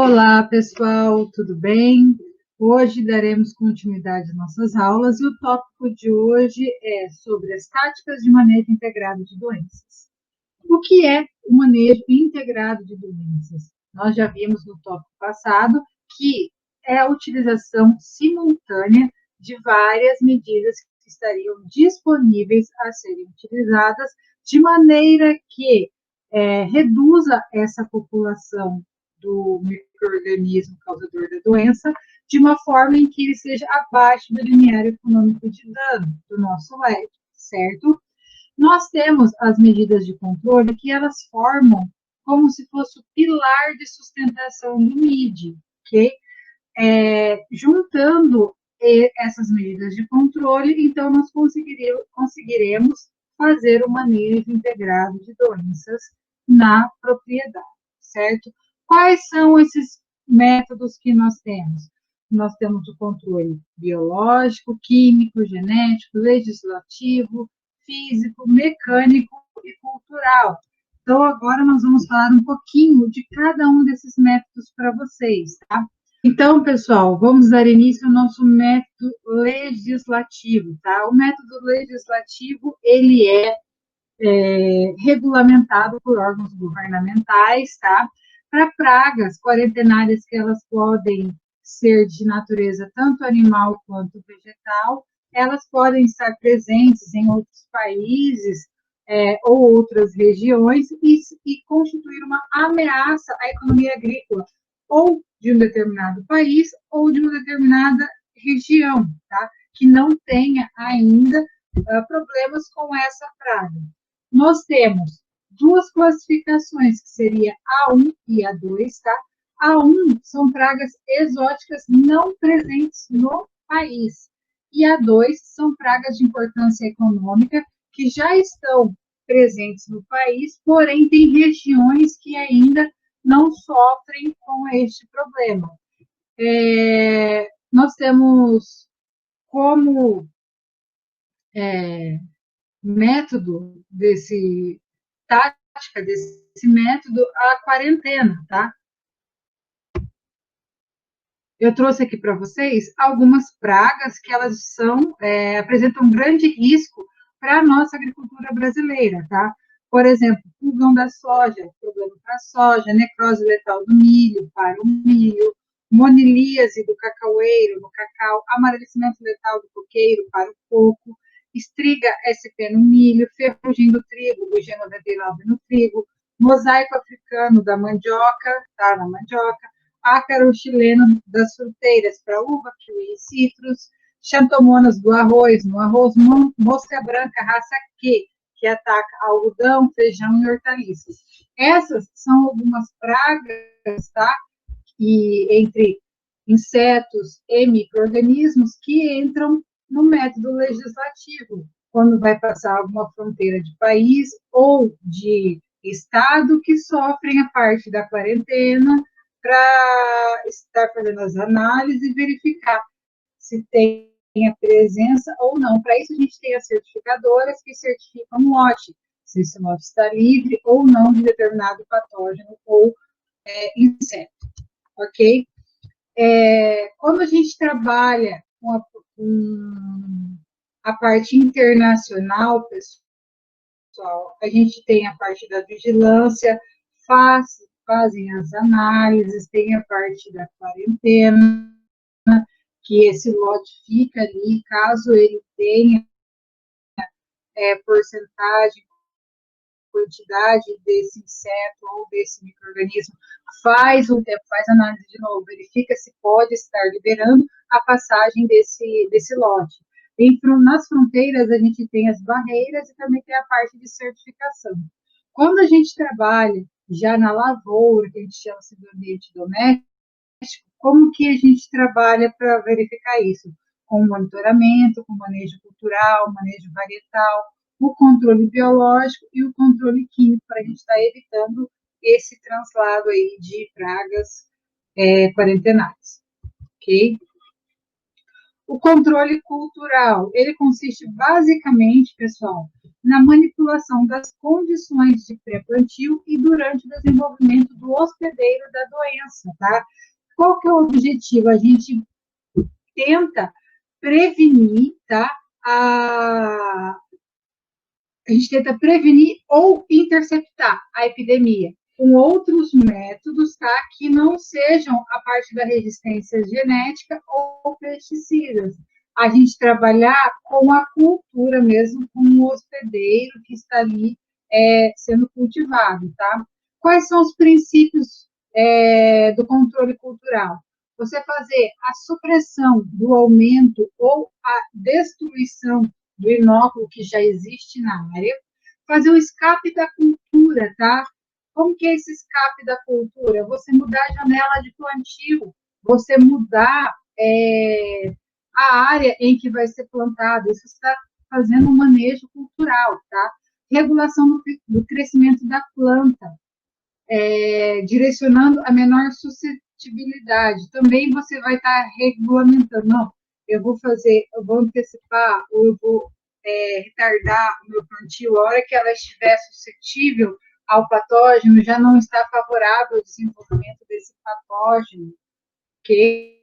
Olá, pessoal, tudo bem? Hoje daremos continuidade às nossas aulas e o tópico de hoje é sobre as táticas de manejo integrado de doenças. O que é o manejo integrado de doenças? Nós já vimos no tópico passado que é a utilização simultânea de várias medidas que estariam disponíveis a serem utilizadas de maneira que reduza essa população do micro-organismo causador da doença, de uma forma em que ele seja abaixo do limiar econômico de dano do nosso LED, certo? Nós temos as medidas de controle que elas formam como se fosse o pilar de sustentação do MID, ok? Juntando essas medidas de controle, então nós conseguiremos fazer o manejo integrado de doenças na propriedade, certo? Quais são esses métodos que nós temos? Nós temos o controle biológico, químico, genético, legislativo, físico, mecânico e cultural. Então, agora nós vamos falar um pouquinho de cada um desses métodos para vocês, tá? Então, pessoal, vamos dar início ao nosso método legislativo, tá? O método legislativo, ele é regulamentado por órgãos governamentais, tá? Para pragas quarentenárias que elas podem ser de natureza tanto animal quanto vegetal, elas podem estar presentes em outros países ou outras regiões e constituir uma ameaça à economia agrícola, ou de um determinado país ou de uma determinada região, tá? Que não tenha ainda problemas com essa praga. Nós temos duas classificações, que seria A1 e A2, tá? A1 são pragas exóticas não presentes no país, e A2 são pragas de importância econômica que já estão presentes no país, porém tem regiões que ainda não sofrem com este problema. Nós temos como método tática desse método, a quarentena, tá? Eu trouxe aqui para vocês algumas pragas que elas apresentam grande risco para a nossa agricultura brasileira, tá? Por exemplo, pulgão da soja, problema para a soja, necrose letal do milho, para o milho, monilíase do cacaueiro, no cacau, amarelecimento letal do coqueiro, para o coco, estriga SP no milho, ferrugem do trigo, do G99 no trigo, mosaico africano da mandioca, tá? Na mandioca, ácaro chileno das fruteiras para uva, kiwi e citros, xantomonas do arroz, no arroz, mosca branca, raça Q, que ataca algodão, feijão e hortaliças. Essas são algumas pragas, tá? E entre insetos e micro-organismos que entram no método legislativo, quando vai passar alguma fronteira de país ou de estado que sofrem a parte da quarentena, para estar fazendo as análises e verificar se tem a presença ou não. Para isso, a gente tem as certificadoras que certificam o lote, se esse lote está livre ou não de determinado patógeno ou inseto, ok? Quando a gente trabalha com a parte internacional, pessoal, a gente tem a parte da vigilância, fazem as análises, tem a parte da quarentena, que esse lote fica ali, caso ele tenha porcentagem, quantidade desse inseto ou desse micro-organismo, faz análise de novo, verifica se pode estar liberando a passagem desse lote. Nas fronteiras, a gente tem as barreiras e também tem a parte de certificação. Quando a gente trabalha já na lavoura, que a gente chama de ambiente doméstico, como que a gente trabalha para verificar isso? Com monitoramento, com manejo cultural, manejo varietal, o controle biológico e o controle químico, para a gente estar evitando esse translado aí de pragas quarentenárias, ok? O controle cultural, ele consiste basicamente, pessoal, na manipulação das condições de pré-plantio e durante o desenvolvimento do hospedeiro da doença, tá? Qual que é o objetivo? A gente tenta prevenir, tá? A gente tenta prevenir ou interceptar a epidemia com outros métodos, tá? Que não sejam a parte da resistência genética ou pesticidas. A gente trabalhar com a cultura mesmo, com o hospedeiro que está ali sendo cultivado, tá? Quais são os princípios do controle cultural? Você fazer a supressão do aumento ou a destruição do inóculo que já existe na área, fazer o escape da cultura, tá? Como que é esse escape da cultura? Você mudar a janela de plantio, você mudar a área em que vai ser plantado, isso está fazendo um manejo cultural, tá? Regulação do crescimento da planta, direcionando a menor suscetibilidade. Também você vai estar regulamentando, não, eu vou antecipar, ou eu vou retardar o meu plantio, a hora que ela estiver suscetível ao patógeno, já não está favorável ao desenvolvimento desse patógeno, ok?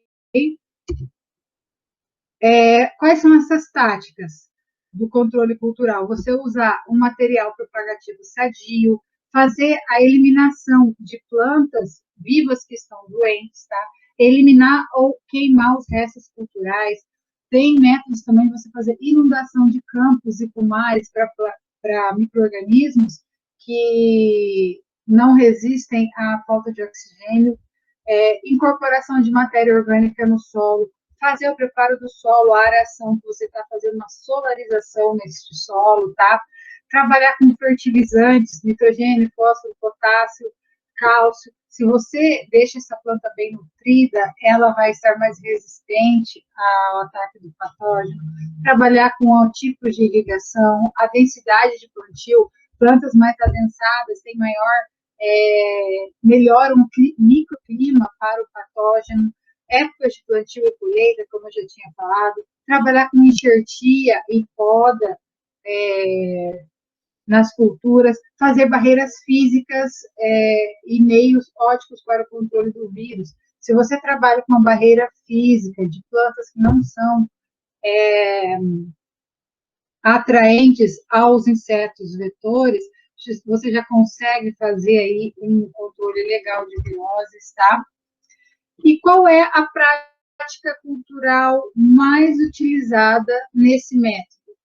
Quais são essas táticas do controle cultural? Você usar um material propagativo sadio, fazer a eliminação de plantas vivas que estão doentes, tá? Eliminar ou queimar os restos culturais. Tem métodos também de você fazer inundação de campos e pomares para micro-organismos que não resistem à falta de oxigênio, incorporação de matéria orgânica no solo, fazer o preparo do solo, a aeração, que você está fazendo uma solarização nesse solo, tá? Trabalhar com fertilizantes, nitrogênio, fósforo, potássio, cálcio. Se você deixa essa planta bem nutrida, ela vai estar mais resistente ao ataque do patógeno. Trabalhar com tipos de irrigação, a densidade de plantio, plantas mais adensadas têm melhoram o microclima para o patógeno, épocas de plantio e colheita, como eu já tinha falado, trabalhar com enxertia e poda nas culturas, fazer barreiras físicas e meios óticos para o controle do vírus. Se você trabalha com uma barreira física de plantas que não são atraentes aos insetos vetores, você já consegue fazer aí um controle legal de viroses, tá? E qual é a prática cultural mais utilizada nesse método?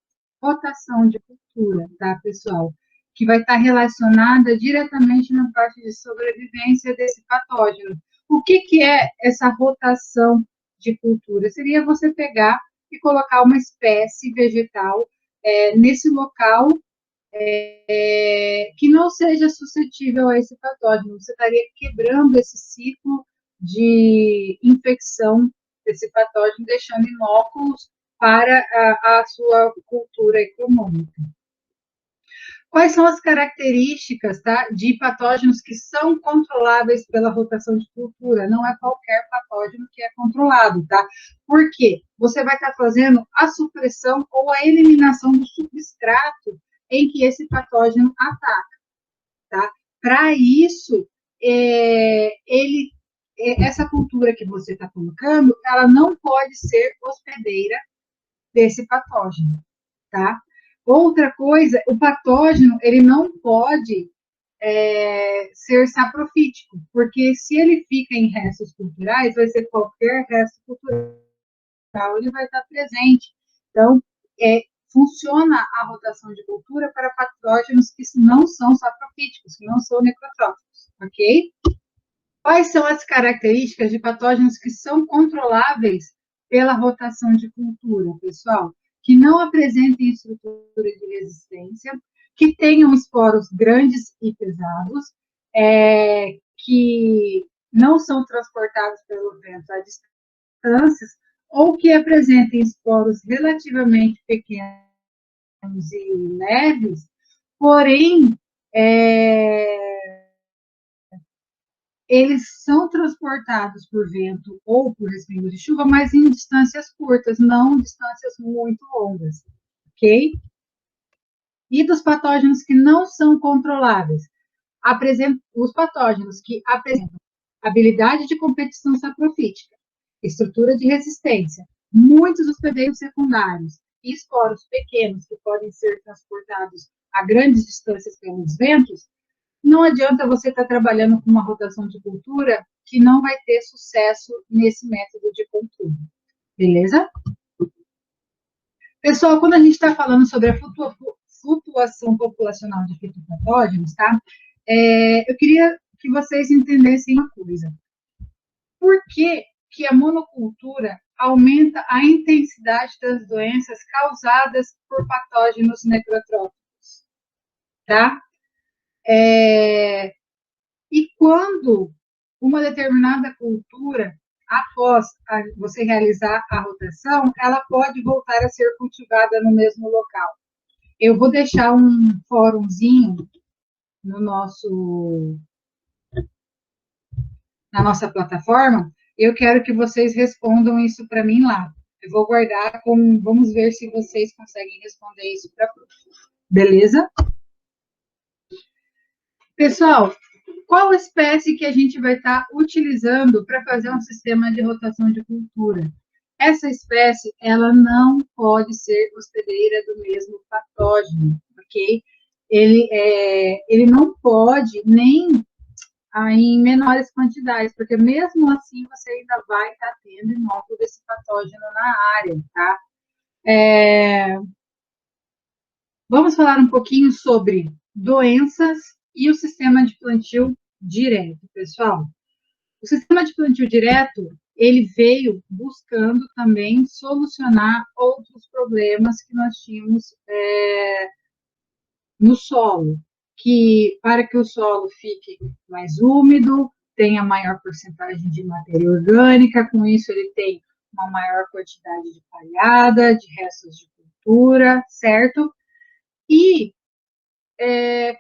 Rotação de cultura, tá, pessoal? Que vai estar relacionada diretamente na parte de sobrevivência desse patógeno. O que é essa rotação de cultura? Seria você pegar e colocar uma espécie vegetal nesse local que não seja suscetível a esse patógeno. Você estaria quebrando esse ciclo de infecção desse patógeno, deixando inóculos para a sua cultura econômica. Quais são as características, tá, de patógenos que são controláveis pela rotação de cultura? Não é qualquer patógeno que é controlado, tá? Por quê? Você vai estar fazendo a supressão ou a eliminação do substrato em que esse patógeno ataca, tá? Para isso, essa cultura que você está colocando, ela não pode ser hospedeira desse patógeno, tá? Outra coisa, o patógeno, ele não pode ser saprofítico, porque se ele fica em restos culturais, vai ser qualquer resto cultural, ele vai estar presente. Então, funciona a rotação de cultura para patógenos que não são saprofíticos, que não são necrotróficos, ok? Quais são as características de patógenos que são controláveis pela rotação de cultura, pessoal? Que não apresentem estrutura de resistência, que tenham esporos grandes e pesados, que não são transportados pelo vento a distâncias, ou que apresentem esporos relativamente pequenos e leves, porém, eles são transportados por vento ou por respingos de chuva, mas em distâncias curtas, não distâncias muito longas, ok? E dos patógenos que não são controláveis? Os patógenos que apresentam habilidade de competição saprofítica, estrutura de resistência, muitos hospedeiros secundários e esporos pequenos que podem ser transportados a grandes distâncias pelos ventos, não adianta você estar trabalhando com uma rotação de cultura que não vai ter sucesso nesse método de controle. Beleza? Pessoal, quando a gente está falando sobre a flutuação populacional de fitopatógenos, tá? Eu queria que vocês entendessem uma coisa. Por que a monocultura aumenta a intensidade das doenças causadas por patógenos necrotróficos, tá? E quando uma determinada cultura, após você realizar a rotação, ela pode voltar a ser cultivada no mesmo local. Eu vou deixar um fórumzinho no na nossa plataforma. Eu quero que vocês respondam isso para mim lá. Eu vou guardar vamos ver se vocês conseguem responder isso para beleza? Pessoal, qual espécie que a gente vai estar utilizando para fazer um sistema de rotação de cultura? Essa espécie, ela não pode ser hospedeira do mesmo patógeno, ok? Ele não pode nem em menores quantidades, porque mesmo assim você ainda vai estar tendo inóculo desse patógeno na área, tá? Vamos falar um pouquinho sobre doenças e o sistema de plantio direto, pessoal. O sistema de plantio direto, ele veio buscando também solucionar outros problemas que nós tínhamos no solo, que para que o solo fique mais úmido, tenha maior porcentagem de matéria orgânica, com isso ele tem uma maior quantidade de palhada, de restos de cultura, certo? E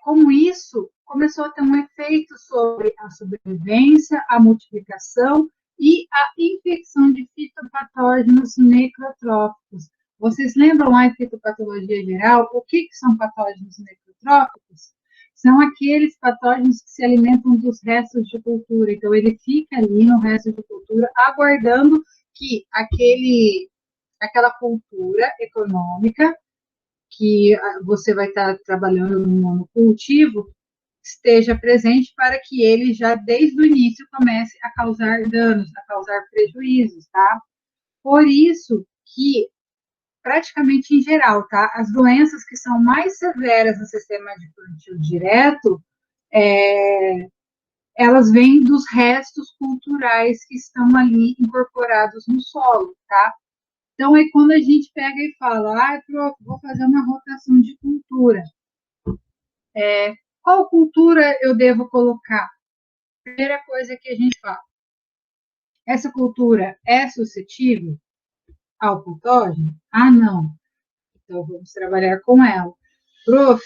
como isso começou a ter um efeito sobre a sobrevivência, a multiplicação e a infecção de fitopatógenos necrotróficos. Vocês lembram lá em fitopatologia geral o que são patógenos necrotróficos? São aqueles patógenos que se alimentam dos restos de cultura. Então, ele fica ali no resto de cultura, aguardando que aquela cultura econômica que você vai estar trabalhando no monocultivo esteja presente para que ele já desde o início comece a causar danos, a causar prejuízos, tá? Por isso que praticamente em geral, tá? As doenças que são mais severas no sistema de plantio direto, elas vêm dos restos culturais que estão ali incorporados no solo, tá? Então, aí quando a gente pega e fala, vou fazer uma rotação de cultura, qual cultura eu devo colocar? Primeira coisa que a gente fala, essa cultura é suscetível ao patógeno? Ah, não. Então, vamos trabalhar com ela. Prof,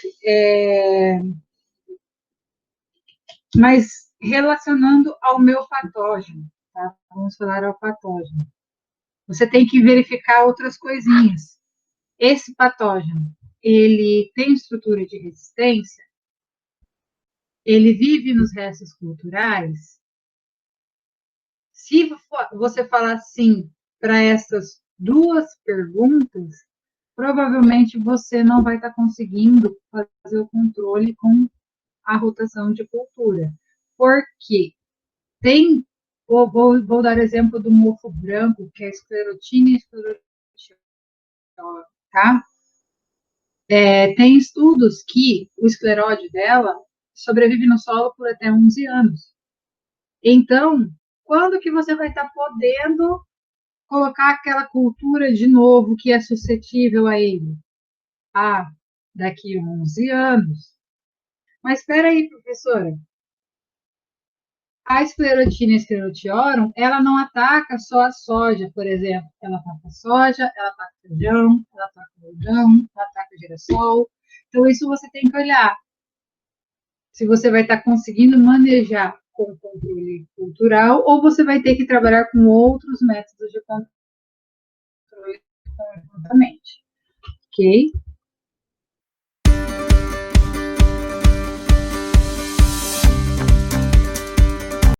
mas relacionando ao meu patógeno, tá? Vamos falar ao patógeno. Você tem que verificar outras coisinhas. Esse patógeno, ele tem estrutura de resistência? Ele vive nos restos culturais? Se você falar sim para essas duas perguntas, provavelmente você não vai estar conseguindo fazer o controle com a rotação de cultura. Porque vou dar exemplo do mofo branco, que é a esclerotina e esclerotiona, tá? Tem estudos que o escleróide dela sobrevive no solo por até 11 anos. Então, quando que você vai estar podendo colocar aquela cultura de novo que é suscetível a ele? Ah, daqui a 11 anos. Mas espera aí, professora. A esclerotina e esclerotiorum, ela não ataca só a soja, por exemplo. Ela ataca a soja, ela ataca o feijão, ela ataca o algodão, ela ataca o girassol. Então, isso você tem que olhar. Se você vai estar conseguindo manejar com controle cultural, ou você vai ter que trabalhar com outros métodos de controle conjuntamente, ok?